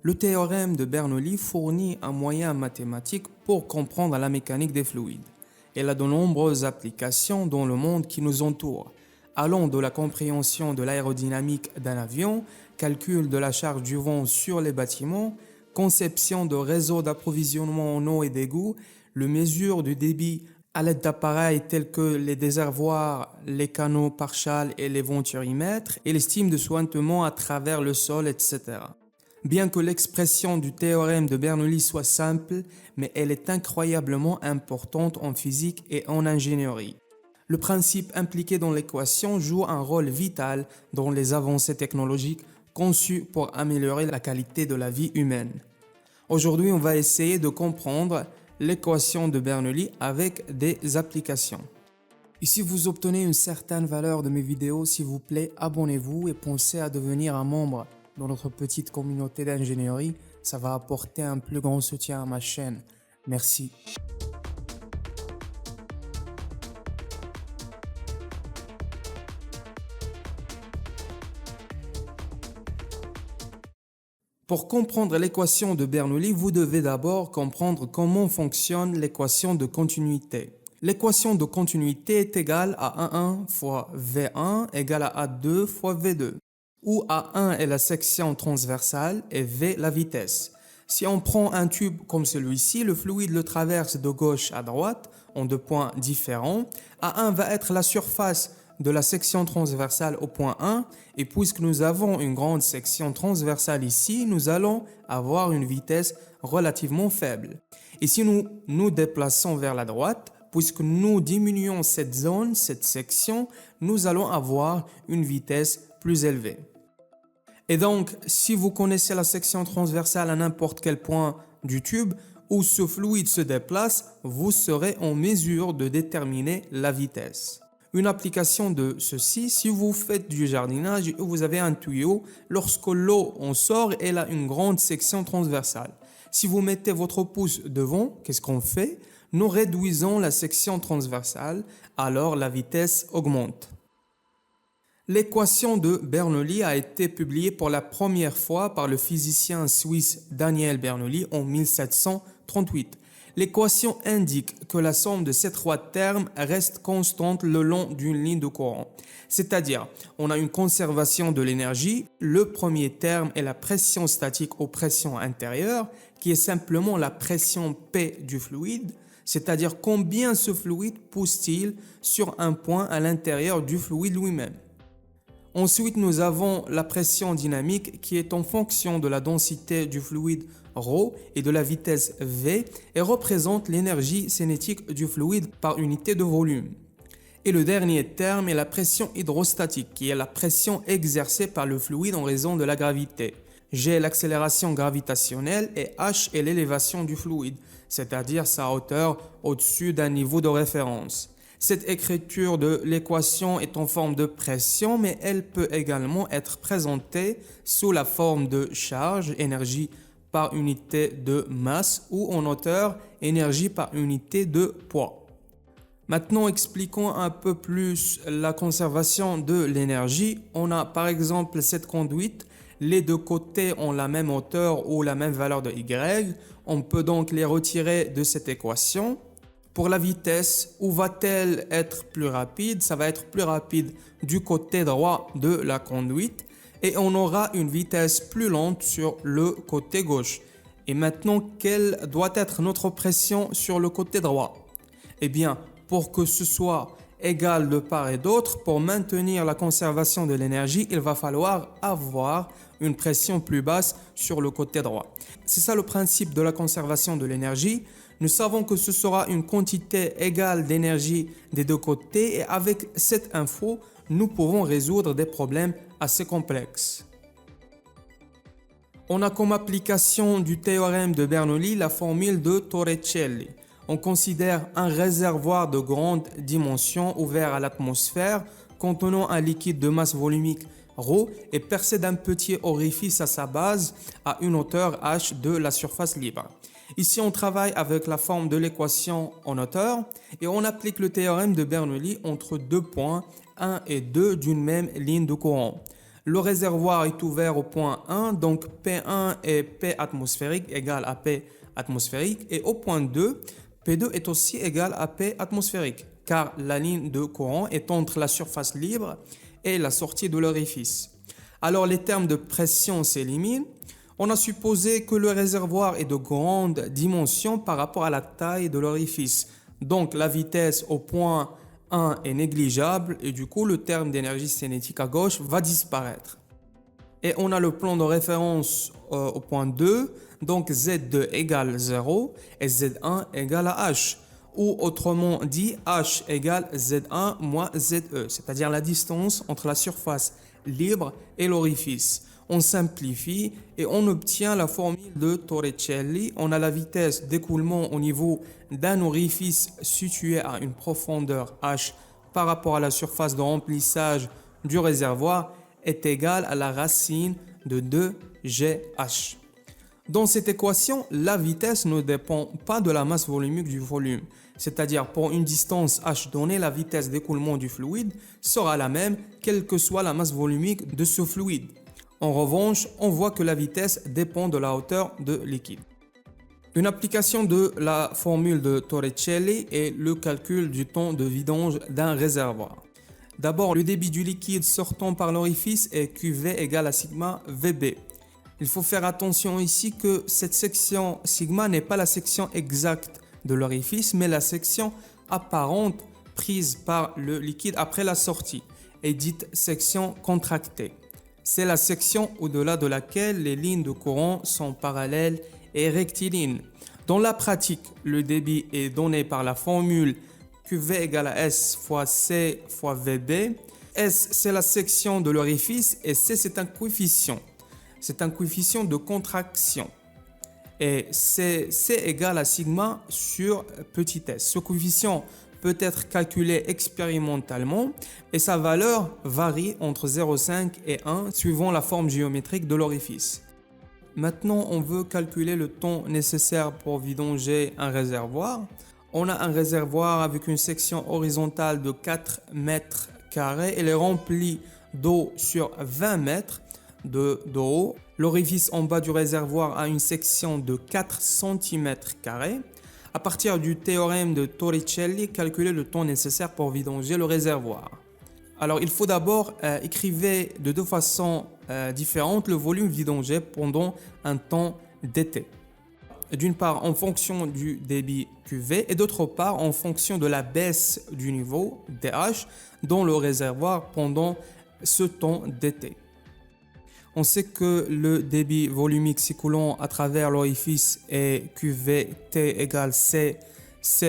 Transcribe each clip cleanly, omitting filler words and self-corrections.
Le théorème de Bernoulli fournit un moyen mathématique pour comprendre la mécanique des fluides. Il a de nombreuses applications dans le monde qui nous entoure, allant de la compréhension de l'aérodynamique d'un avion, calcul de la charge du vent sur les bâtiments, conception de réseaux d'approvisionnement en eau et d'égouts, le mesure du débit à l'aide d'appareils tels que les déservoirs, les canaux pare-châles et les venturimètres, et l'estime de sointement à travers le sol, etc. Bien que l'expression du théorème de Bernoulli soit simple, mais elle est incroyablement importante en physique et en ingénierie. Le principe impliqué dans l'équation joue un rôle vital dans les avancées technologiques conçues pour améliorer la qualité de la vie humaine. Aujourd'hui, on va essayer de comprendre l'équation de Bernoulli avec des applications. Et si vous obtenez une certaine valeur de mes vidéos, s'il vous plaît, abonnez-vous et pensez à devenir un membre dans notre petite communauté d'ingénierie. Ça va apporter un plus grand soutien à ma chaîne. Merci. Pour comprendre l'équation de Bernoulli, vous devez d'abord comprendre comment fonctionne l'équation de continuité. L'équation de continuité est égale à A1 fois V1 égale à A2 fois V2, où A1 est la section transversale et V la vitesse. Si on prend un tube comme celui-ci, le fluide le traverse de gauche à droite en deux points différents. A1 va être la surface de la section transversale au point 1, et puisque nous avons une grande section transversale ici, nous allons avoir une vitesse relativement faible. Et si nous nous déplaçons vers la droite, puisque nous diminuons cette zone, cette section, nous allons avoir une vitesse plus élevée. Et donc, si vous connaissez la section transversale à n'importe quel point du tube où ce fluide se déplace, vous serez en mesure de déterminer la vitesse. Une application de ceci, si vous faites du jardinage et vous avez un tuyau, lorsque l'eau en sort, elle a une grande section transversale. Si vous mettez votre pouce devant, qu'est-ce qu'on fait? Nous réduisons la section transversale, alors la vitesse augmente. L'équation de Bernoulli a été publiée pour la première fois par le physicien suisse Daniel Bernoulli en 1738. L'équation indique que la somme de ces trois termes reste constante le long d'une ligne de courant. C'est-à-dire, on a une conservation de l'énergie. Le premier terme est la pression statique aux pressions intérieures, qui est simplement la pression P du fluide, c'est-à-dire combien ce fluide pousse-t-il sur un point à l'intérieur du fluide lui-même. Ensuite, nous avons la pression dynamique qui est en fonction de la densité du fluide ρ et de la vitesse v et représente l'énergie cinétique du fluide par unité de volume. Et le dernier terme est la pression hydrostatique qui est la pression exercée par le fluide en raison de la gravité. G est l'accélération gravitationnelle et H est l'élévation du fluide, c'est-à-dire sa hauteur au-dessus d'un niveau de référence. Cette écriture de l'équation est en forme de pression, mais elle peut également être présentée sous la forme de charge, énergie par unité de masse, ou en hauteur, énergie par unité de poids. Maintenant, expliquons un peu plus la conservation de l'énergie. On a par exemple cette conduite. Les deux côtés ont la même hauteur ou la même valeur de Y. On peut donc les retirer de cette équation. Pour la vitesse, où va-t-elle être plus rapide? Ça va être plus rapide du côté droit de la conduite et on aura une vitesse plus lente sur le côté gauche. Et maintenant, quelle doit être notre pression sur le côté droit? Eh bien, pour que ce soit égal de part et d'autre, pour maintenir la conservation de l'énergie, il va falloir avoir une pression plus basse sur le côté droit. C'est ça le principe de la conservation de l'énergie. Nous savons que ce sera une quantité égale d'énergie des deux côtés et avec cette info, nous pouvons résoudre des problèmes assez complexes. On a comme application du théorème de Bernoulli la formule de Torricelli. On considère un réservoir de grande dimension ouvert à l'atmosphère contenant un liquide de masse volumique ρ et percé d'un petit orifice à sa base à une hauteur h de la surface libre. Ici, on travaille avec la forme de l'équation en hauteur et on applique le théorème de Bernoulli entre deux points 1 et 2 d'une même ligne de courant. Le réservoir est ouvert au point 1, donc P1 est P atmosphérique égale à P atmosphérique. Et au point 2, P2 est aussi égal à P atmosphérique, car la ligne de courant est entre la surface libre et la sortie de l'orifice. Alors les termes de pression s'éliminent. On a supposé que le réservoir est de grande dimension par rapport à la taille de l'orifice. Donc la vitesse au point 1 est négligeable et du coup le terme d'énergie cinétique à gauche va disparaître. Et on a le plan de référence au point 2, donc Z2 égale 0 et Z1 égale à H. Ou autrement dit, H égale Z1 moins ZE, c'est-à-dire la distance entre la surface libre et l'orifice. On simplifie et on obtient la formule de Torricelli. On a la vitesse d'écoulement au niveau d'un orifice situé à une profondeur H par rapport à la surface de remplissage du réservoir est égale à la racine de 2GH. Dans cette équation, la vitesse ne dépend pas de la masse volumique du volume. C'est-à-dire pour une distance h donnée, la vitesse d'écoulement du fluide sera la même quelle que soit la masse volumique de ce fluide. En revanche, on voit que la vitesse dépend de la hauteur de liquide. Une application de la formule de Torricelli est le calcul du temps de vidange d'un réservoir. D'abord, le débit du liquide sortant par l'orifice est QV égale à sigma VB. Il faut faire attention ici que cette section sigma n'est pas la section exacte de l'orifice, mais la section apparente prise par le liquide après la sortie est dite section contractée. C'est la section au-delà de laquelle les lignes de courant sont parallèles et rectilignes. Dans la pratique, le débit est donné par la formule QV égale à S fois C fois VB. S, c'est la section de l'orifice et C, c'est un coefficient. C'est un coefficient de contraction. Et C égale à sigma sur petit s. Ce coefficient peut être calculé expérimentalement et sa valeur varie entre 0,5 et 1 suivant la forme géométrique de l'orifice. Maintenant, on veut calculer le temps nécessaire pour vidanger un réservoir. On a un réservoir avec une section horizontale de 4 mètres carrés. Elle est remplie d'eau sur 20 mètres d'eau. L'orifice en bas du réservoir a une section de 4 cm carrés. À partir du théorème de Torricelli, calculer le temps nécessaire pour vidanger le réservoir. Alors, il faut d'abord écrire de deux façons différentes le volume vidangé pendant un temps d'été. D'une part, en fonction du débit QV et d'autre part, en fonction de la baisse du niveau DH dans le réservoir pendant ce temps d'été. On sait que le débit volumique s'écoulant à travers l'orifice est QVT égale C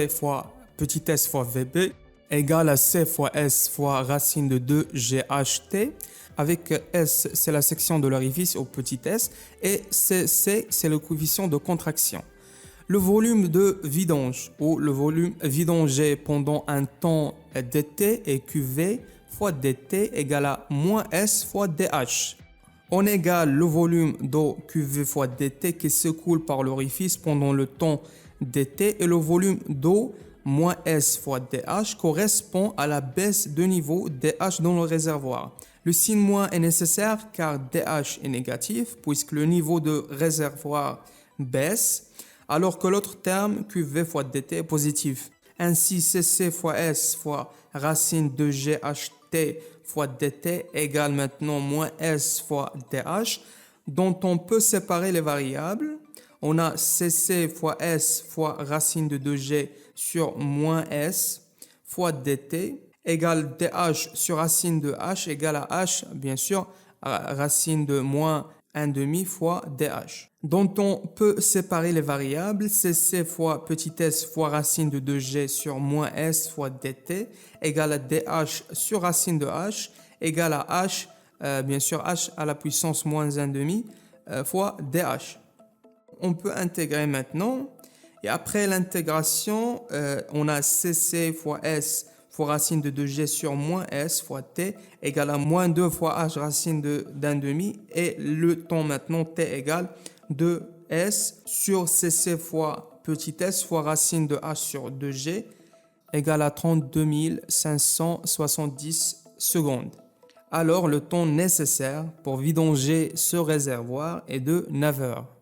fois petit s fois VB égale à C fois S fois racine de 2 GHT. Avec S, c'est la section de l'orifice au petit s et CC, c'est le coefficient de contraction. Le volume de vidange ou le volume vidangé pendant un temps d'été est QV fois DT égale à moins S fois DH. On égale le volume d'eau QV fois DT qui s'écoule par l'orifice pendant le temps d'été et le volume d'eau moins S fois DH correspond à la baisse de niveau DH dans le réservoir. Le signe moins est nécessaire car DH est négatif puisque le niveau de réservoir baisse alors que l'autre terme QV fois DT est positif. Ainsi CC fois S fois racine de GHT fois DT égale maintenant moins S fois DH dont on peut séparer les variables. On a CC fois S fois racine de 2G sur moins S fois DT égale DH sur racine de H égale à H, bien sûr, racine de moins 1,5 fois DH. Dont on peut séparer les variables CC fois petit s fois racine de 2G sur moins S fois DT égale à DH sur racine de H égale à H, bien sûr H à la puissance moins 1,5 fois DH. On peut intégrer maintenant et après l'intégration, on a CC fois S fois racine de 2G sur moins S fois T égale à moins 2 fois H racine de 1,5 et le temps maintenant T égale 2S sur CC fois petit s fois racine de H sur 2G égale à 32 570 secondes. alors le temps nécessaire pour vidanger ce réservoir est de 9 heures.